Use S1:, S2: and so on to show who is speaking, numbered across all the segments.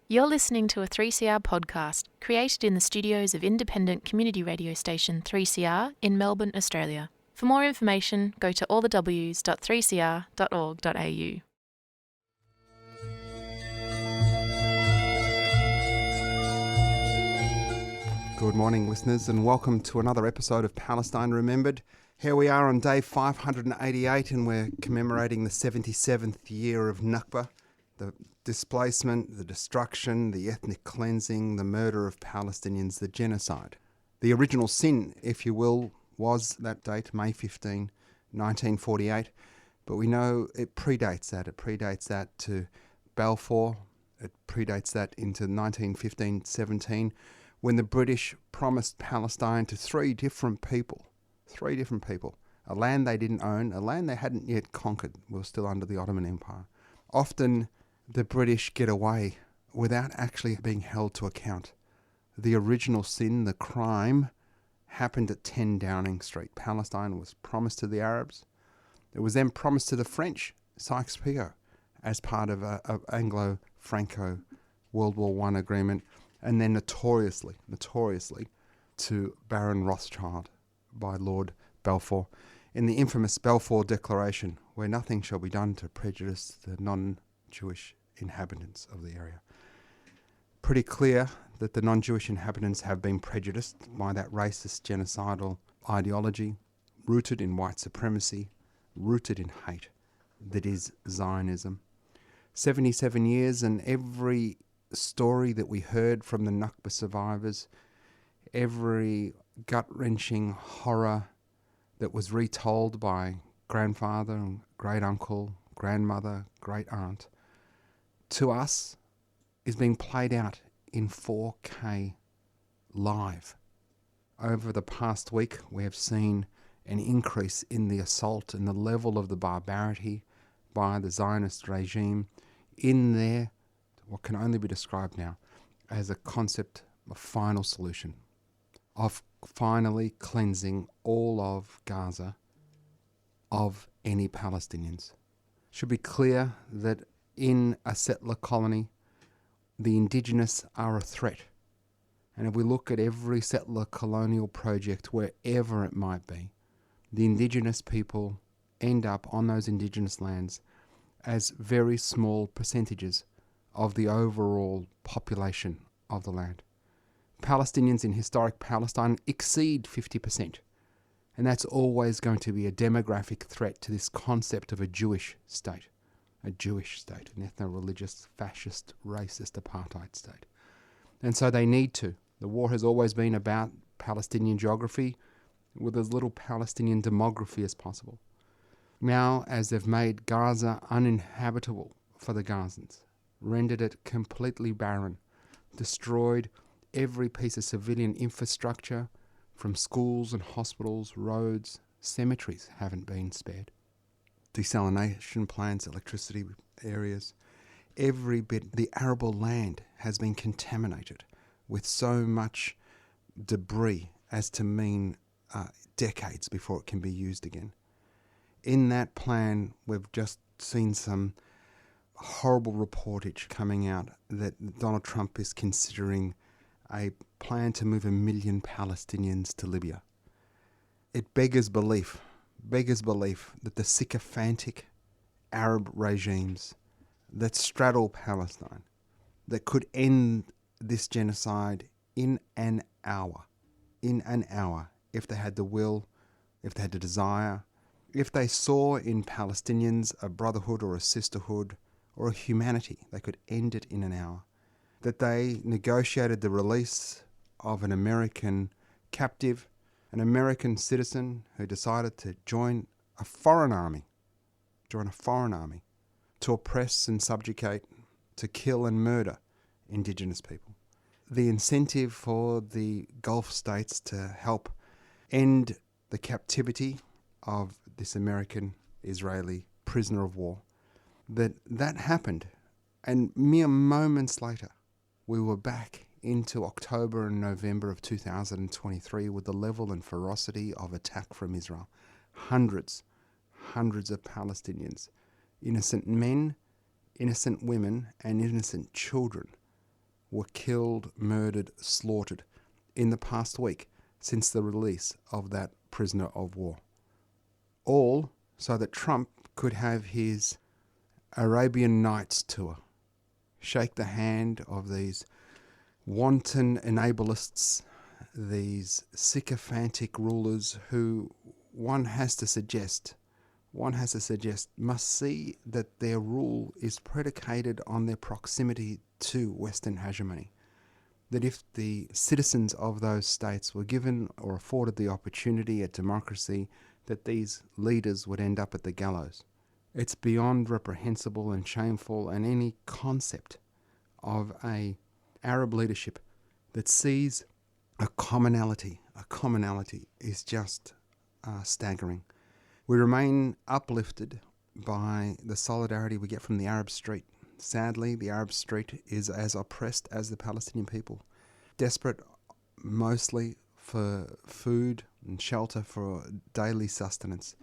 S1: You're listening to a 3CR podcast created in the studios of independent community radio station 3CR in Melbourne, Australia. For more information, go to allthews.3cr.org.au.
S2: Good morning, listeners, and welcome to another episode of Palestine Remembered. Here we are on day 588, and we're commemorating the 77th year of Nakba, the displacement, the destruction, the ethnic cleansing, the murder of Palestinians, the genocide. The original sin, if you will, was that date, May 15, 1948, but we know it predates that. It predates that to Balfour. It predates that into 1915-17, when the British promised Palestine to three different people, a land they didn't own, a land they hadn't yet conquered. We were still under the Ottoman Empire. Often the British get away without actually being held to account. The original sin, the crime, happened at 10 Downing Street. Palestine was promised to the Arabs. It was then promised to the French, Sykes-Picot, as part of an Anglo-Franco World War I agreement, and then notoriously to Baron Rothschild by Lord Balfour in the infamous Balfour Declaration, where nothing shall be done to prejudice the non-Jewish inhabitants of the area. Pretty clear that the non-Jewish inhabitants have been prejudiced by that racist genocidal ideology, rooted in white supremacy, rooted in hate, that is Zionism. 77 years, and every story that we heard from the Nakba survivors, every gut-wrenching horror that was retold by grandfather and great-uncle, grandmother, great-aunt, to us is being played out in 4K live. Over the past week, we have seen an increase in the assault and the level of the barbarity by the Zionist regime in their what can only be described now as a concept of final solution, of finally cleansing all of Gaza of any Palestinians. Should be clear that in a settler colony, the indigenous are a threat. And if we look at every settler colonial project, wherever it might be, the indigenous people end up on those indigenous lands as very small percentages of the overall population of the land. Palestinians in historic Palestine exceed 50%. And that's always going to be a demographic threat to this concept of a Jewish state, an ethno-religious, fascist, racist apartheid state. And so they need to. The war has always been about Palestinian geography with as little Palestinian demography as possible. Now, as they've made Gaza uninhabitable for the Gazans, rendered it completely barren, destroyed every piece of civilian infrastructure, from schools and hospitals, roads, cemeteries haven't been spared. Desalination plants, electricity areas, every bit, the arable land has been contaminated with so much debris as to mean decades before it can be used again. In that plan, we've just seen some horrible reportage coming out that Donald Trump is considering a plan to move 1 million Palestinians to Libya. It beggars belief that the sycophantic Arab regimes that straddle Palestine, that could end this genocide in an hour, if they had the will, if they had the desire, if they saw in Palestinians a brotherhood or a sisterhood or a humanity, they could end it in an hour. That they negotiated the release of an American captive, an American citizen who decided to join a foreign army, to oppress and subjugate, to kill and murder indigenous people. The incentive for the Gulf states to help end the captivity of this American-Israeli prisoner of war, that happened, and mere moments later, we were back into October and November of 2023 with the level and ferocity of attack from Israel. Hundreds of Palestinians, innocent men, innocent women, and innocent children were killed, murdered, slaughtered in the past week since the release of that prisoner of war. All so that Trump could have his Arabian Nights tour, shake the hand of these wanton enablerists, these sycophantic rulers who one has to suggest must see that their rule is predicated on their proximity to Western hegemony. That if the citizens of those states were given or afforded the opportunity at democracy, that these leaders would end up at the gallows. It's beyond reprehensible and shameful, and any concept of a Arab leadership that sees a commonality is just staggering. We remain uplifted by the solidarity we get from the Arab street. Sadly, the Arab street is as oppressed as the Palestinian people, desperate mostly for food and shelter for daily sustenance.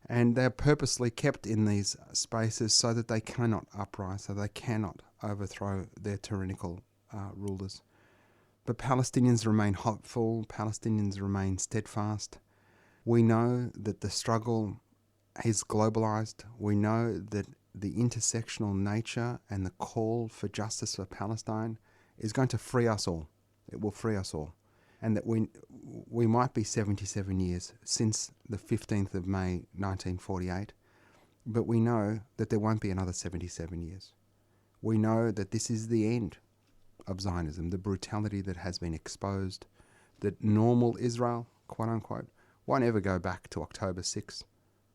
S2: And they're purposely kept in these spaces so that they cannot uprise, so they cannot overthrow their tyrannical rulers. But Palestinians remain hopeful, Palestinians remain steadfast. We know that the struggle is globalized. We know that the intersectional nature and the call for justice for Palestine is going to free us all. It will free us all. And that we might be 77 years since the 15th of May 1948, but we know that there won't be another 77 years. We know that this is the end of Zionism, the brutality that has been exposed, that normal Israel, quote unquote, won't ever go back to October 6.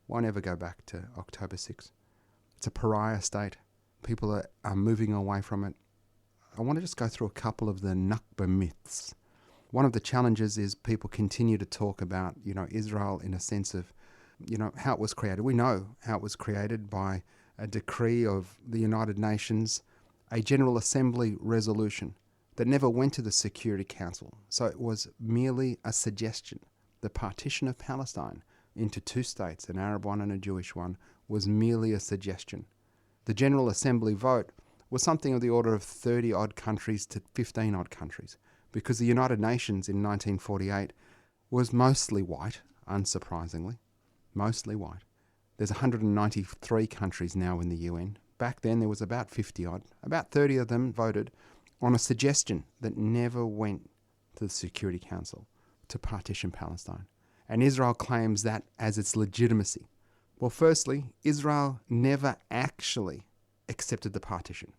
S2: Won't ever go back to October 6. It's a pariah state. People are moving away from it. I want to just go through a couple of the Nakba myths. One of the challenges is people continue to talk about, Israel in a sense of, how it was created. We know how it was created by a decree of the United Nations, a General Assembly resolution that never went to the Security Council. So it was merely a suggestion. The partition of Palestine into two states, an Arab one and a Jewish one, was merely a suggestion. The General Assembly vote was something of the order of 30-odd countries to 15-odd countries, because the United Nations in 1948 was mostly white, unsurprisingly, mostly white. There's 193 countries now in the UN. Back then there was about 50-odd. About 30 of them voted on a suggestion that never went to the Security Council to partition Palestine. And Israel claims that as its legitimacy. Well, firstly, Israel never actually accepted the partition.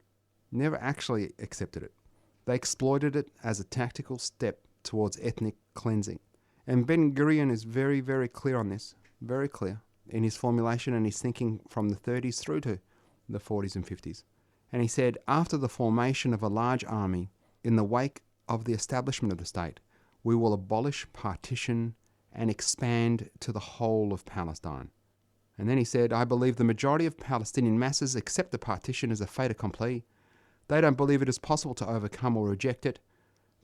S2: Never actually accepted it. They exploited it as a tactical step towards ethnic cleansing. And Ben-Gurion is very, very clear on this, very clear in his formulation and his thinking from the 30s through to the 40s and 50s. And he said, after the formation of a large army, in the wake of the establishment of the state, we will abolish partition and expand to the whole of Palestine. And then he said, I believe the majority of Palestinian masses accept the partition as a fait accompli. They don't believe it is possible to overcome or reject it.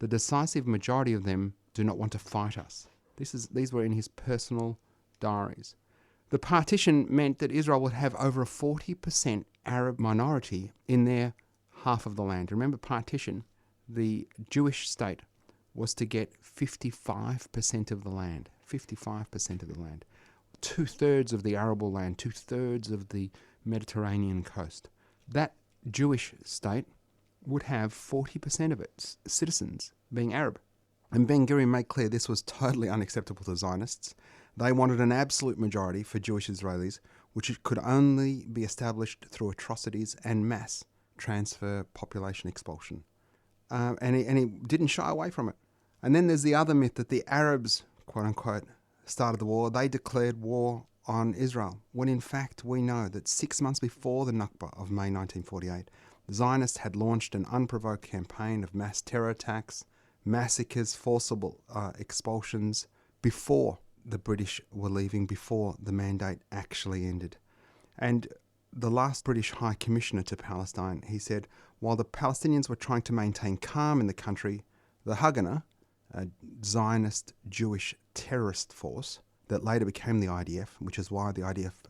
S2: The decisive majority of them do not want to fight us. These were in his personal diaries. The partition meant that Israel would have over a 40% Arab minority in their half of the land. Remember, partition, the Jewish state was to get 55% of the land. 55% of the land. 2/3 of the arable land, 2/3 of the Mediterranean coast. That Jewish state would have 40% of its citizens being Arab. And Ben-Gurion made clear this was totally unacceptable to Zionists. They wanted an absolute majority for Jewish Israelis, which could only be established through atrocities and mass transfer, population expulsion. And he didn't shy away from it. And then there's the other myth that the Arabs, quote unquote, started the war. They declared war on Israel, when in fact we know that 6 months before the Nakba of May 1948, the Zionists had launched an unprovoked campaign of mass terror attacks, massacres, forcible expulsions, before the British were leaving, before the mandate actually ended. And the last British High Commissioner to Palestine, he said, while the Palestinians were trying to maintain calm in the country, the Haganah, a Zionist Jewish terrorist force that later became the IDF, which is why the IDF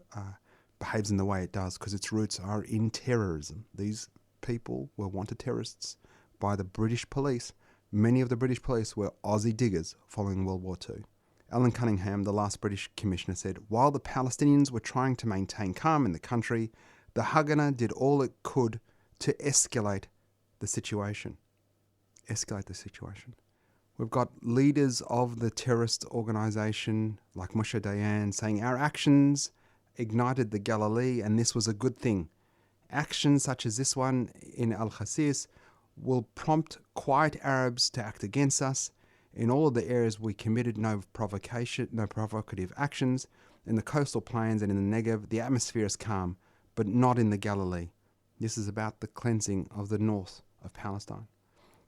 S2: behaves in the way it does, because its roots are in terrorism. These people were wanted terrorists by the British police. Many of the British police were Aussie diggers following World War II. Alan Cunningham, the last British commissioner, said, while the Palestinians were trying to maintain calm in the country, the Haganah did all it could to escalate the situation. We've got leaders of the terrorist organisation like Moshe Dayan saying our actions ignited the Galilee and this was a good thing. Actions such as this one in Al-Khasis will prompt quiet Arabs to act against us. In all of the areas we committed no provocative actions. In the coastal plains and in the Negev, the atmosphere is calm, but not in the Galilee. This is about the cleansing of the north of Palestine.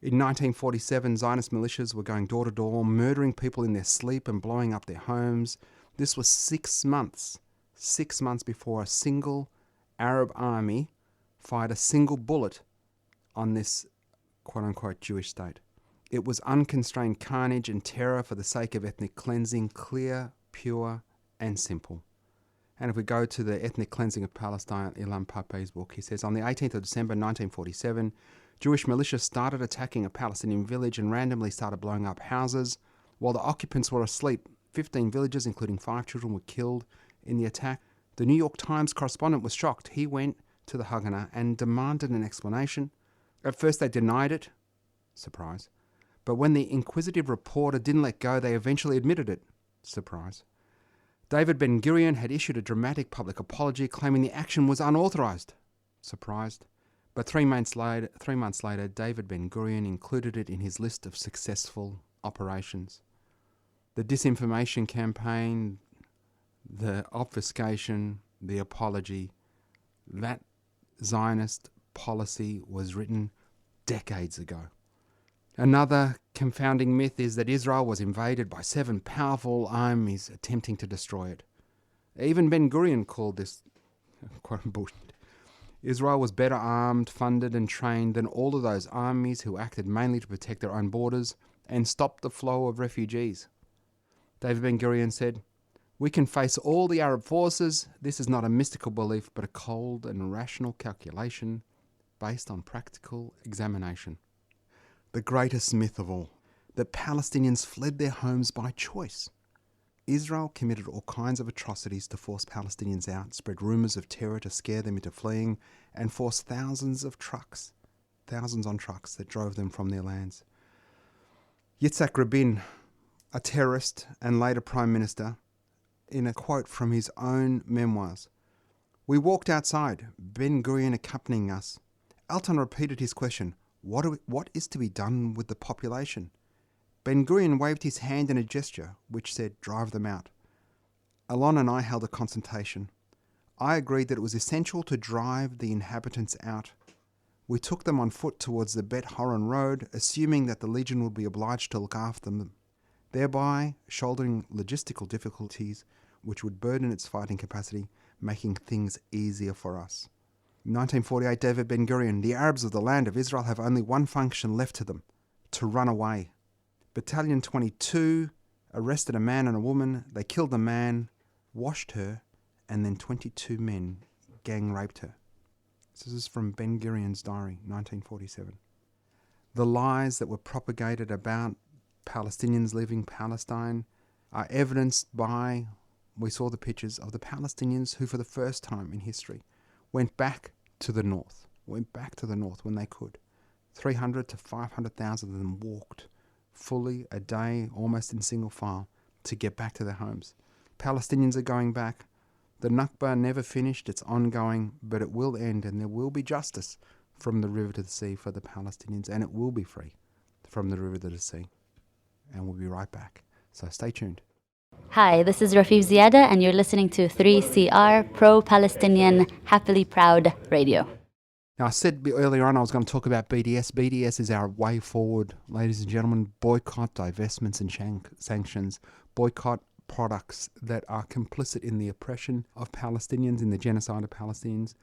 S2: In 1947, Zionist militias were going door to door, murdering people in their sleep and blowing up their homes. This was 6 months before a single Arab army fired a single bullet on this quote-unquote Jewish state. It was unconstrained carnage and terror for the sake of ethnic cleansing, clear, pure, and simple. And if we go to the ethnic cleansing of Palestine, Ilan Pape's book, he says, on the 18th of December 1947, Jewish militias started attacking a Palestinian village and randomly started blowing up houses. While the occupants were asleep, 15 villagers, including 5 children, were killed in the attack. The New York Times correspondent was shocked. He went to the Haganah and demanded an explanation. At first they denied it. Surprise. But when the inquisitive reporter didn't let go, they eventually admitted it. Surprise. David Ben-Gurion had issued a dramatic public apology claiming the action was unauthorized. Surprised. But 3 months later, David Ben-Gurion included it in his list of successful operations. The disinformation campaign, the obfuscation, the apology, that Zionist policy was written decades ago. Another confounding myth is that Israel was invaded by 7 powerful armies attempting to destroy it. Even Ben-Gurion called this quote bullshit. Israel was better armed, funded and trained than all of those armies who acted mainly to protect their own borders and stop the flow of refugees. David Ben-Gurion said, we can face all the Arab forces. This is not a mystical belief, but a cold and rational calculation based on practical examination. The greatest myth of all, that Palestinians fled their homes by choice. Israel committed all kinds of atrocities to force Palestinians out, spread rumours of terror to scare them into fleeing, and forced thousands on trucks that drove them from their lands. Yitzhak Rabin, a terrorist and later Prime Minister, in a quote from his own memoirs, we walked outside, Ben-Gurion accompanying us. Alton repeated his question, what is to be done with the population? Ben-Gurion waved his hand in a gesture which said, drive them out. Alon and I held a consultation. I agreed that it was essential to drive the inhabitants out. We took them on foot towards the Bet Horon Road, assuming that the Legion would be obliged to look after them, thereby shouldering logistical difficulties which would burden its fighting capacity, making things easier for us. In 1948, David Ben-Gurion, the Arabs of the land of Israel have only one function left to them, to run away. Battalion 22 arrested a man and a woman. They killed the man, washed her, and then 22 men gang raped her. This is from Ben-Gurion's diary, 1947. The lies that were propagated about Palestinians leaving Palestine are evidenced by, we saw the pictures of the Palestinians who for the first time in history went back to the north when they could. 300 to 500,000 of them walked fully a day, almost in single file, to get back to their homes. Palestinians are going back. The Nakba never finished, it's ongoing, but it will end and there will be justice from the river to the sea for the Palestinians, and it will be free from the river to the sea. And we'll be right back. So stay tuned.
S3: Hi, this is Rafif Ziada, and you're listening to 3CR, Pro-Palestinian, Happily Proud Radio.
S2: Now, I said earlier on I was going to talk about BDS. BDS is our way forward, ladies and gentlemen. Boycott, divestments and sanctions. Boycott products that are complicit in the oppression of Palestinians, in the genocide of Palestinians.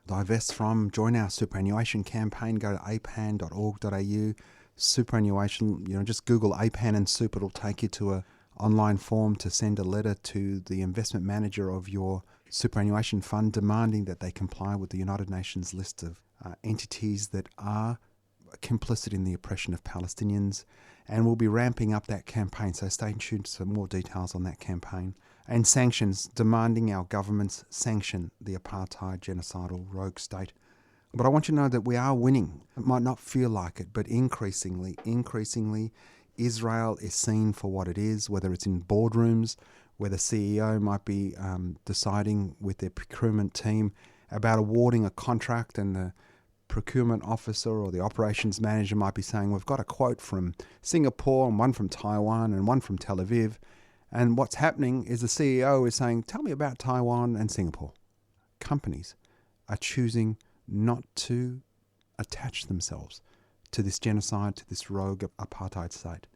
S2: Divest from, join our superannuation campaign. Go to apan.org.au. Superannuation, just Google APAN and super. It'll take you to a online form to send a letter to the investment manager of your superannuation fund demanding that they comply with the United Nations list of entities that are complicit in the oppression of Palestinians, and we'll be ramping up that campaign. So stay tuned for more details on that campaign. And sanctions, demanding our governments sanction the apartheid, genocidal, rogue state. But I want you to know that we are winning. It might not feel like it, but increasingly, Israel is seen for what it is, whether it's in boardrooms, where the CEO might be deciding with their procurement team about awarding a contract, and the procurement officer or the operations manager might be saying, we've got a quote from Singapore and one from Taiwan and one from Tel Aviv. And what's happening is the CEO is saying, tell me about Taiwan and Singapore. Companies are choosing not to attach themselves to this genocide, to this rogue apartheid state.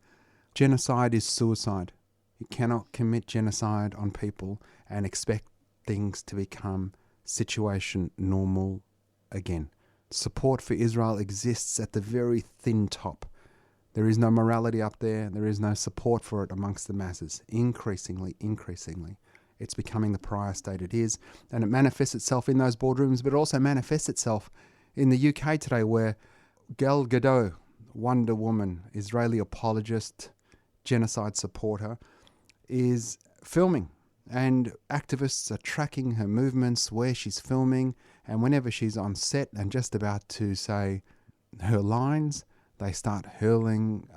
S2: Genocide is suicide. You cannot commit genocide on people and expect things to become situation normal again. Support for Israel exists at the very thin top. There is no morality up there. There is no support for it amongst the masses. Increasingly, it's becoming the pariah state it is. And it manifests itself in those boardrooms, but it also manifests itself in the UK today, where Gal Gadot, Wonder Woman, Israeli apologist, genocide supporter, is filming. And activists are tracking her movements, where she's filming, and whenever she's on set and just about to say her lines, they start hurling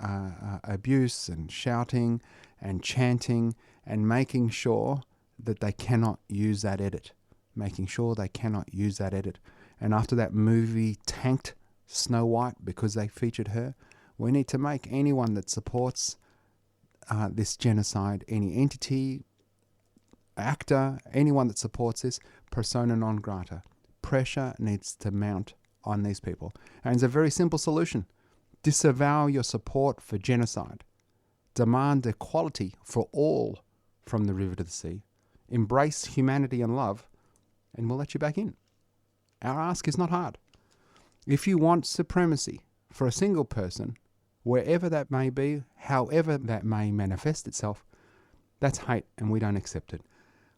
S2: abuse and shouting and chanting and making sure that they cannot use that edit. And after that movie tanked Snow White because they featured her, we need to make anyone that supports this genocide, any entity, actor, anyone that supports this, persona non grata. Pressure needs to mount on these people. And it's a very simple solution. Disavow your support for genocide. Demand equality for all from the river to the sea. Embrace humanity and love, and we'll let you back in. Our ask is not hard. If you want supremacy for a single person, wherever that may be, however that may manifest itself, that's hate, and we don't accept it.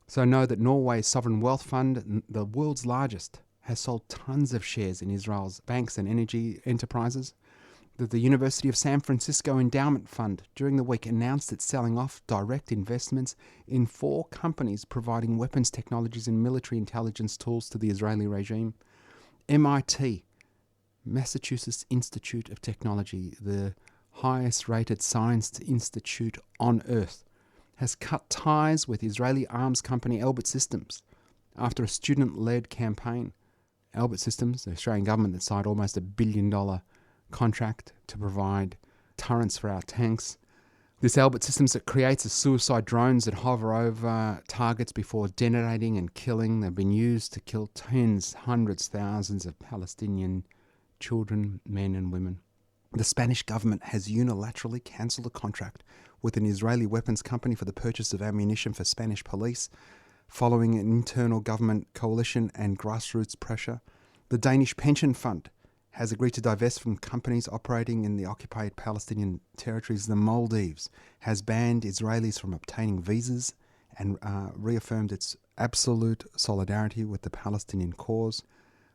S2: So know that Norway's Sovereign Wealth Fund, the world's largest, has sold tons of shares in Israel's banks and energy enterprises. That the University of San Francisco Endowment Fund during the week announced it's selling off direct investments in 4 companies providing weapons technologies and military intelligence tools to the Israeli regime. MIT, Massachusetts Institute of Technology, the highest rated science institute on earth, has cut ties with Israeli arms company Elbit Systems after a student-led campaign. Elbit Systems, the Australian government that signed almost $1 billion contract to provide turrets for our tanks. This Elbit Systems that creates the suicide drones that hover over targets before detonating and killing. They've been used to kill tens, hundreds, thousands of Palestinian children, men and women. The Spanish government has unilaterally cancelled a contract with an Israeli weapons company for the purchase of ammunition for Spanish police, following an internal government coalition and grassroots pressure. The Danish Pension Fund has agreed to divest from companies operating in the occupied Palestinian territories. The Maldives has banned Israelis from obtaining visas and reaffirmed its absolute solidarity with the Palestinian cause.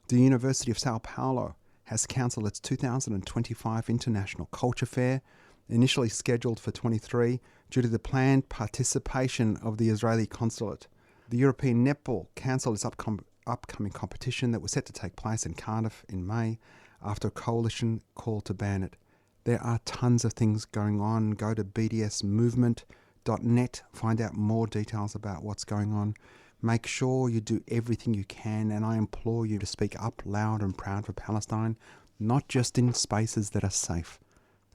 S2: The University of Sao Paulo has cancelled its 2025 International Culture Fair, initially scheduled for 23, due to the planned participation of the Israeli consulate. The European netball cancelled its upcoming competition that was set to take place in Cardiff in May, after a coalition called to ban it. There are tons of things going on. Go to BDS movement.net, find out more details about what's going on. Make sure you do everything you can, and I implore you to speak up loud and proud for Palestine, not just in spaces that are safe.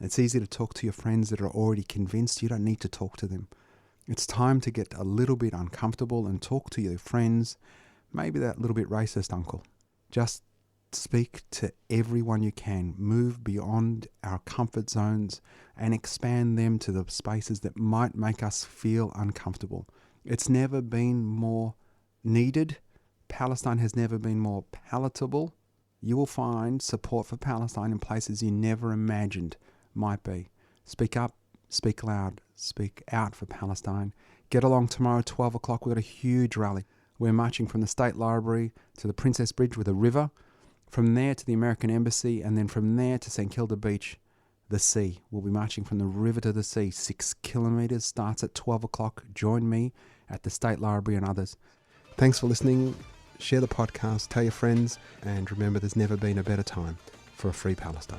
S2: It's easy to talk to your friends that are already convinced. You don't need to talk to them. It's time to get a little bit uncomfortable and talk to your friends, maybe that little bit racist uncle. Just speak to everyone you can. Move beyond our comfort zones and expand them to the spaces that might make us feel uncomfortable. It's never been more needed. Palestine has never been more palatable. You will find support for Palestine in places you never imagined might be. Speak up, speak loud, speak out for Palestine. Get along tomorrow, 12 o'clock. We've got a huge rally. We're marching from the State Library to the Princess Bridge with a river. From there to the American Embassy, and then from there to St Kilda Beach, the sea. We'll be marching from the river to the sea. 6 kilometres, starts at 12 o'clock. Join me at the State Library and others. Thanks for listening. Share the podcast, tell your friends, and remember there's never been a better time for a free Palestine.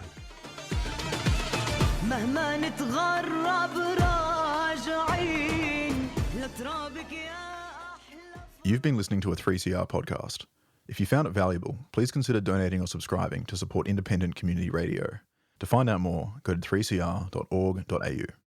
S4: You've been listening to a 3CR podcast. If you found it valuable, please consider donating or subscribing to support independent community radio. To find out more, go to 3cr.org.au.